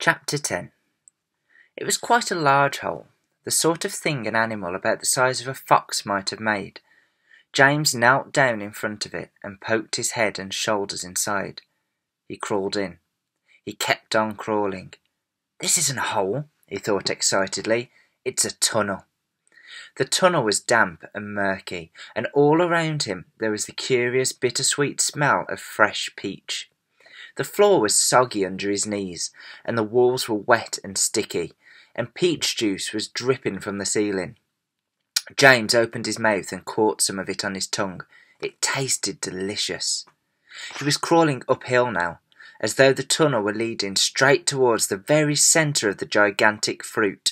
Chapter 10. It was quite a large hole, the sort of thing an animal about the size of a fox might have made. James knelt down in front of it and poked his head and shoulders inside. He crawled in. He kept on crawling. This isn't a hole, he thought excitedly. It's a tunnel. The tunnel was damp and murky, and all around him there was the curious bittersweet smell of fresh peach. The floor was soggy under his knees, and the walls were wet and sticky, and peach juice was dripping from the ceiling. James opened his mouth and caught some of it on his tongue. It tasted delicious. He was crawling uphill now, as though the tunnel were leading straight towards the very centre of the gigantic fruit.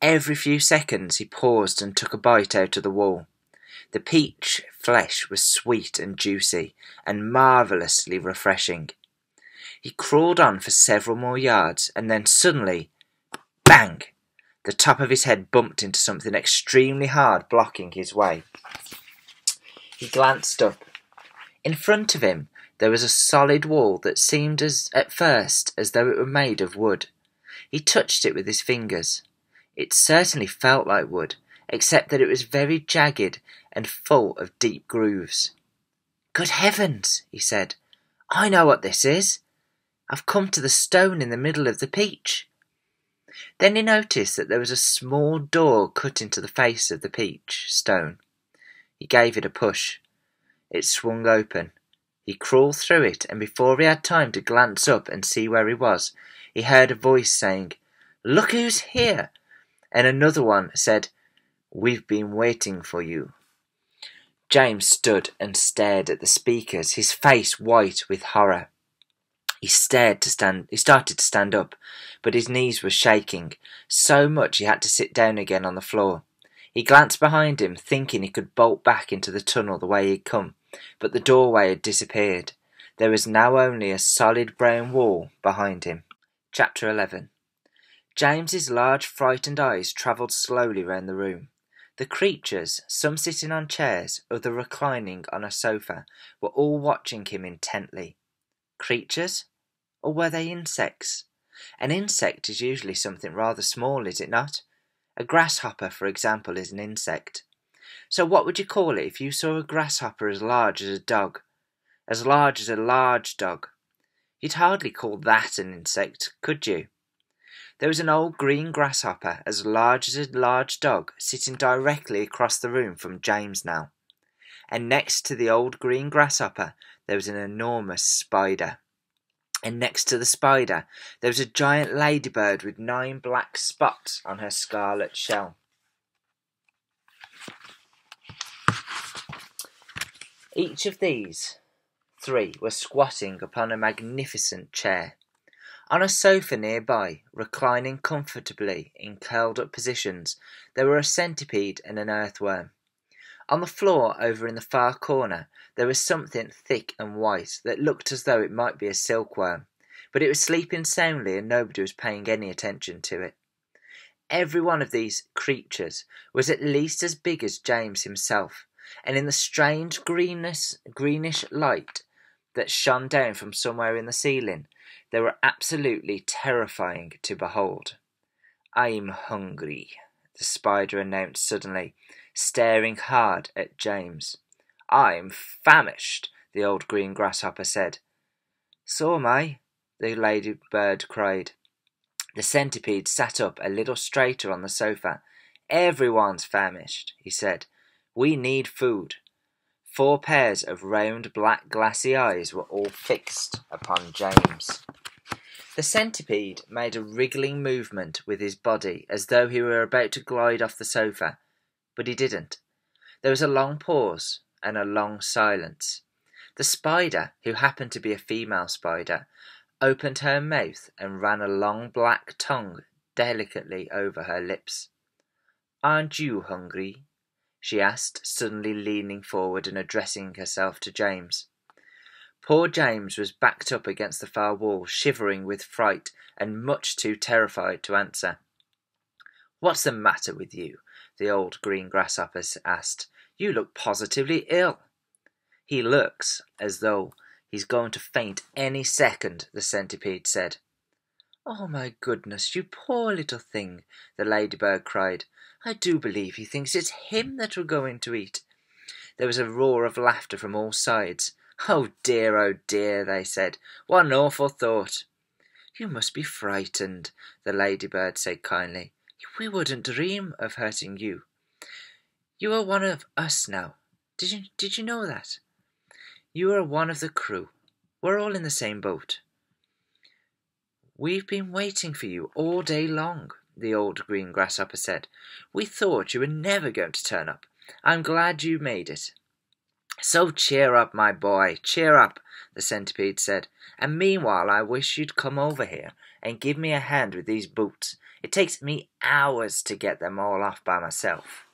Every few seconds he paused and took a bite out of the wall. The peach flesh was sweet and juicy, and marvellously refreshing. He crawled on for several more yards, and then suddenly, bang! The top of his head bumped into something extremely hard, blocking his way. He glanced up. In front of him there was a solid wall that seemed at first as though it were made of wood. He touched it with his fingers. It certainly felt like wood, except that it was very jagged and full of deep grooves. "Good heavens," he said. "I know what this is. I've come to the stone in the middle of the peach." Then he noticed that there was a small door cut into the face of the peach stone. He gave it a push. It swung open. He crawled through it, and before he had time to glance up and see where he was, he heard a voice saying, "Look who's here!" And another one said, "We've been waiting for you." James stood and stared at the speakers, his face white with horror. He started to stand up, but his knees were shaking so much he had to sit down again on the floor. He glanced behind him, thinking he could bolt back into the tunnel the way he'd come, but the doorway had disappeared. There was now only a solid brown wall behind him. Chapter 11. James's large frightened eyes travelled slowly round the room. The creatures, some sitting on chairs, others reclining on a sofa, were all watching him intently. Creatures? Or were they insects? An insect is usually something rather small, is it not? A grasshopper, for example, is an insect. So what would you call it if you saw a grasshopper as large as a dog? As large as a large dog? You'd hardly call that an insect, could you? There was an old green grasshopper as large as a large dog sitting directly across the room from James now. And next to the old green grasshopper there was an enormous spider. And next to the spider there was a giant ladybird with 9 black spots on her scarlet shell. Each of these 3 were squatting upon a magnificent chair. On a sofa nearby, reclining comfortably in curled-up positions, there were a centipede and an earthworm. On the floor over in the far corner there was something thick and white that looked as though it might be a silkworm, but it was sleeping soundly and nobody was paying any attention to it. Every one of these creatures was at least as big as James himself, and in the strange greenish light that shone down from somewhere in the ceiling, they were absolutely terrifying to behold. "I'm hungry," the spider announced suddenly, staring hard at James. "I'm famished," the old green grasshopper said. "So am I," the ladybird cried. The centipede sat up a little straighter on the sofa. "Everyone's famished," he said. "We need food." 4 pairs of round black glassy eyes were all fixed upon James. The centipede made a wriggling movement with his body as though he were about to glide off the sofa, but he didn't. There was a long pause and a long silence. The spider, who happened to be a female spider, opened her mouth and ran a long black tongue delicately over her lips. "Aren't you hungry?" she asked, suddenly leaning forward and addressing herself to James. Poor James was backed up against the far wall, shivering with fright and much too terrified to answer. "What's the matter with you?" the old green grasshopper asked. "You look positively ill." "He looks as though he's going to faint any second," the centipede said. "Oh, my goodness, you poor little thing," the ladybird cried. "I do believe he thinks it's him that we're going to eat." There was a roar of laughter from all sides. Oh, dear, they said. "What an awful thought." "You must be frightened," the ladybird said kindly. "We wouldn't dream of hurting you. You are one of us now. Did you know that? You are one of the crew. We're all in the same boat." "We've been waiting for you all day long," the old green grasshopper said. "We thought you were never going to turn up. I'm glad you made it." "So cheer up, my boy, cheer up," the centipede said. "And meanwhile I wish you'd come over here and give me a hand with these boots. It takes me hours to get them all off by myself."